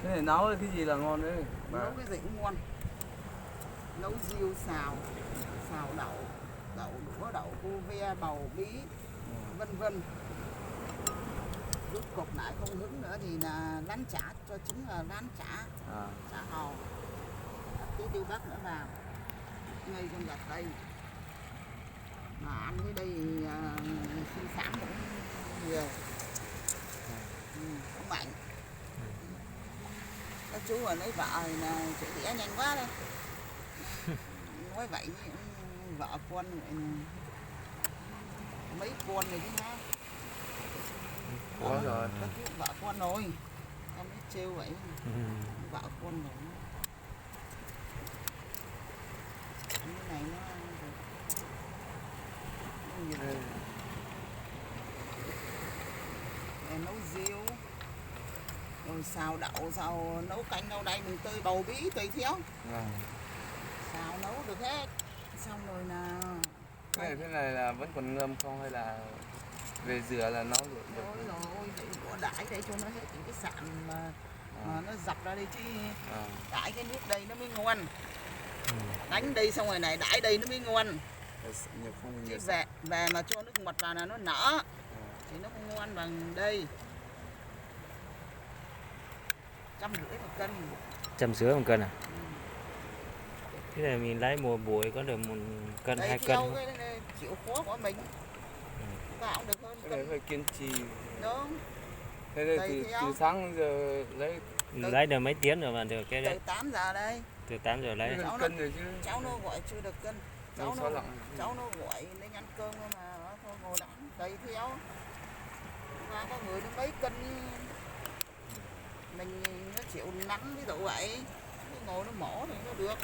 Thế này nấu cái gì là ngon đấy? Nấu cái gì cũng ngon. Nấu riêu xào, xào đậu, đậu đũa, đậu cô ve, bầu bí, vân vân. Rút cột lại không hứng nữa thì là lán chả, cho trứng là lán chả, chả hàu. Tí tiêu bắc nữa vào. Ngây con gật đây. Mà ăn cái đây sinh sản cũng nhiều. Cũng mạnh. Các chú ở lấy vợ thì là chị đĩa nhanh quá đây. Nói vậy vợ con vậy mấy con rồi chứ ha. Rồi. Các chú vợ con rồi. Em mới trêu vậy. Vợ con rồi. Cái này nó nấu riêu rồi xào đậu, xào nấu canh đâu đây mình tươi bầu bí tùy theo. Xào nấu được hết. Xong rồi là Thế này là vẫn còn ngâm không hay là về rửa là nấu được? Rồi để bỏ đãi đây cho nó hết những cái sạn mà nó dập ra đây chứ. Đãi cái nước đây nó mới ngon. Đánh đây xong rồi này đãi đây nó mới ngon. Chứ về mà cho nước ngọt vào là nó nở. Thì nó không ngon bằng đây. 150 một cân. 150 một cân à? Thế này mình lấy một buổi có được 1 cân, 2 cân không? Cái chịu khó của mình. Vào cũng được hơn. Cái đấy phải kiên trì. Đúng. Thế đây từ sáng giờ lấy được mấy tiếng rồi mà được cái đấy? Từ 8 giờ đây. Từ 8 giờ lấy. Cân rồi chứ. Cháu nó gọi chưa được cân. Cháu nó gọi lên ăn cơm mà thôi ngồi đánh tùy theo. Và có người nó mấy cân mình nó chịu nắn ví dụ vậy. Nó ngồi nó mổ thì nó được.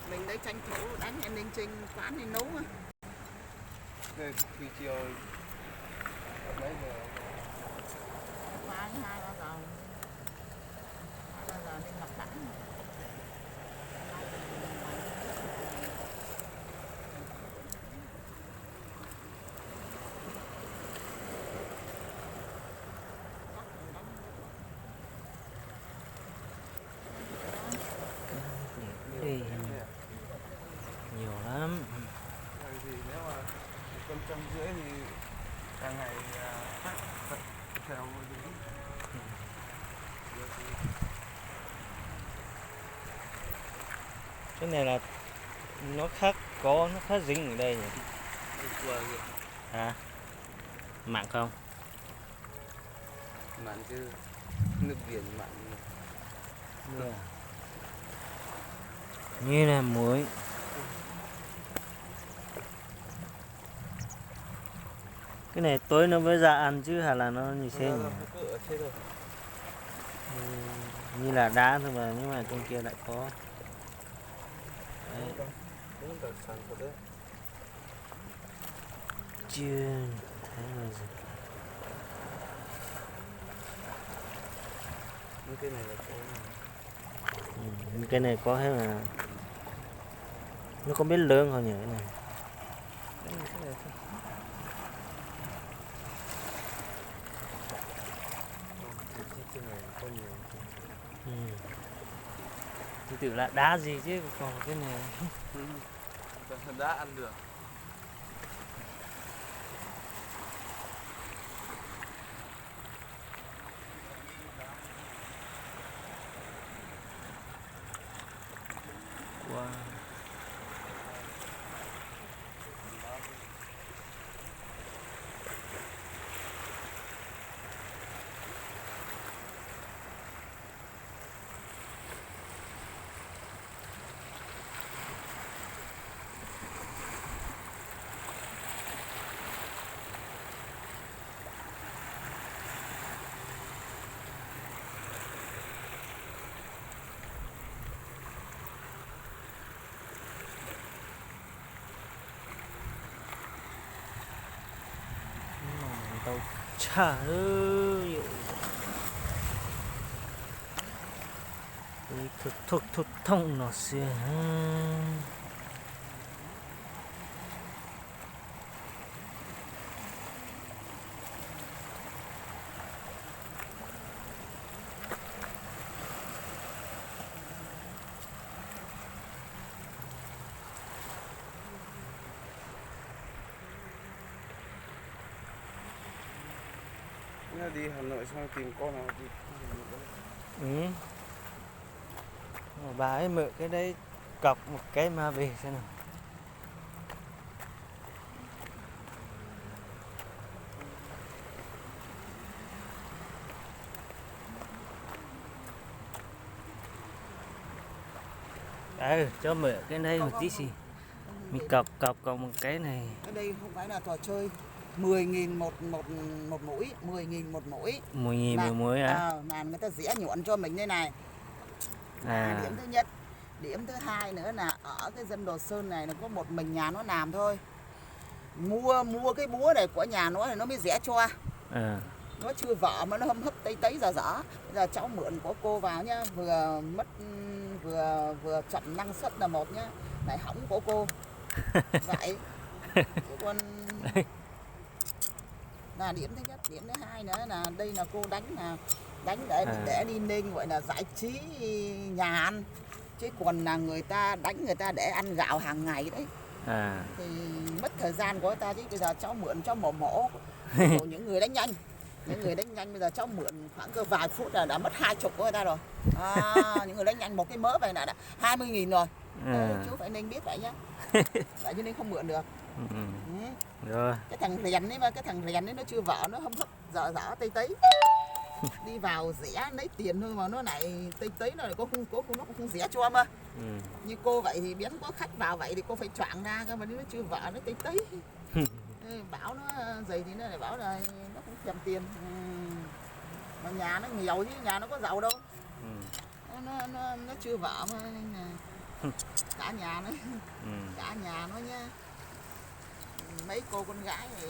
Mình đấy tranh thủ đánh em lên trên quán thì nấu á. Đây từ chiều mấy giờ? 2 giờ. 2 giờ nên mặt đánh. Nhiều lắm. Thì nếu mà 150 cân thì càng ngày phát theo Cái này là nó khác dính ở đây nhỉ? Hả? Mặn không? mặn chứ, nước biển mặn. Như là muối. Cái này tối nó mới ra ăn chứ hay là nó như thế nhỉ? Như là đá thôi mà, nhưng mà trong kia lại có. Đấy. Chưa thấy là gì. Cái này là có. Cái này có hết mà. Nó có biết lương không nhỉ cái này? Cái này có nhiều. Thì tưởng là đá gì chứ còn cái này. Đã ăn được. Wow. Tao chả ơi. Thục thông nó sẽ Nó đi Hà Nội xong tìm con nào thì Ừ. Mà bà ấy mượn cái đấy cọc một cái ma về xem nào. Cho mượn cái đây một tí xì. Mình cọc một cái này. Cái đây không phải là trò chơi. 10.000 một mũi, 10.000 một mũi. 10.000 một mũi à? Mà người ta dĩa nhuộn cho mình đây này. Điểm thứ nhất. Điểm thứ hai nữa là ở cái dân Đồ Sơn này là có một mình nhà nó làm thôi. Mua cái búa này của nhà nó thì nó mới dĩa cho. Nó chưa vợ mà nó hâm hấp tấy giờ dở. Bây giờ cháu mượn của cô vào nhá, vừa mất vừa chậm năng suất là một nhá, lại hỏng của cô. Vậy. Chứ còn là điểm thứ nhất, điểm thứ hai nữa là đây là cô đánh để đi nên gọi là giải trí nhà ăn, chứ còn là người ta đánh người ta để ăn gạo hàng ngày đấy. Thì mất thời gian của người ta, chứ bây giờ cháu mượn cháu mổ những người đánh nhanh bây giờ cháu mượn khoảng cơ vài phút là đã mất 20 của người ta rồi. Những người đánh nhanh một cái mỡ vậy là đã 20.000 rồi. Chú phải nên biết vậy nhá. Vậy cho nên không mượn được. Rồi. Cái thằng rèn ấy nó chưa vợ, nó hâm hấp dở tấy đi vào rẻ lấy tiền thôi mà nó lại tấy nó lại nó cũng không rẻ cho mà. Như cô vậy thì biến có khách vào vậy thì cô phải choạng ra cơ, mà nó chưa vợ nó tấy bảo nó gì thì nó lại bảo là nó cũng thèm tiền. Mà nhà nó nghèo chứ nhà nó có giàu đâu. Nó chưa vợ mà nên là cả nhà nó nhá. Mấy cô con gái thì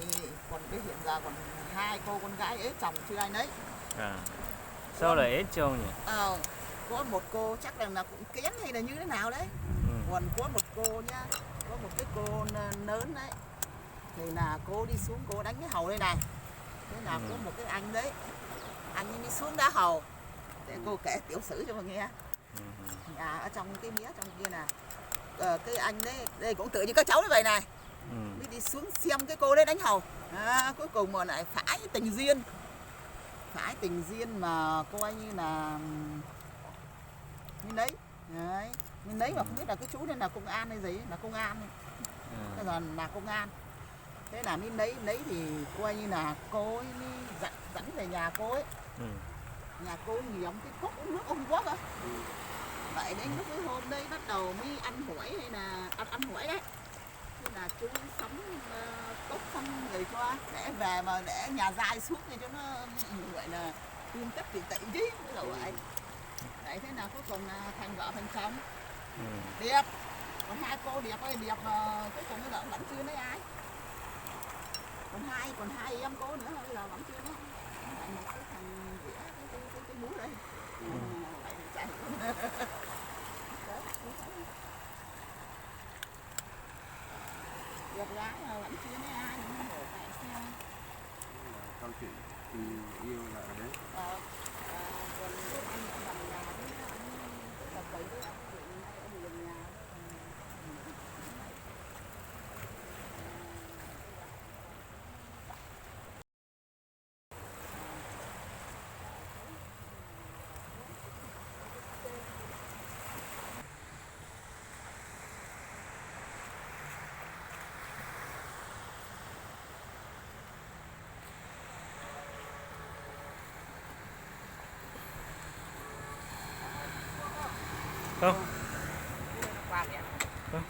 còn cái hiện giờ còn 2 cô con gái ế chồng chưa ai nấy. Sao lại ế chồng nhỉ? Có một cô chắc là cũng kén hay là như thế nào đấy. Còn có một cô nhá, có một cái cô lớn đấy, thì là cô đi xuống cô đánh cái hầu đây này. Thế là có một cái anh đấy, anh ấy đi xuống đá hầu. Để cô kể tiểu sử cho mà nghe. Ở trong cái mía trong kia nè, cái anh đấy đây cũng tự như các cháu như vậy này. Mới đi xuống xem cái cô đấy đánh hầu. Cuối cùng mà lại phải tình duyên mà cô anh như là như đấy. Như đấy mà không biết là cái chú nên là công an hay gì, là công an. Bây giờ là công an. Thế là mình lấy thì cô anh như là cô ấy dẫn về nhà cô ấy. Nhà cô ấy nghỉ cái cốc uống nước Trung Quốc á. Vậy đến lúc cái hôm đây bắt đầu mới ăn hỏi hay là ăn hỏi đấy. Thế là chú sắm cốc xong rồi cho để về mà để nhà dai suốt thì cho nó gọi là tương tất tị chứ rồi vậy. Đấy, thế nào cuối cùng là thành vợ thành chồng. Đẹp. Còn 2 cô đẹp ơi đẹp mà cuối cùng bây giờ vẫn chưa lấy ai. Còn hai em cô nữa bây giờ vẫn chưa lấy. Lại một cái thằng vẽ cái bú đây. Lại chạy. Đẹp gái mà vẫn chưa lấy ai, nhưng mà tại sao? câu chuyện tình yêu là ở đấy. Còn anh ở gần nhà với anh tập bấy với anh ở gần nhà. Không. Qua kìa. Không.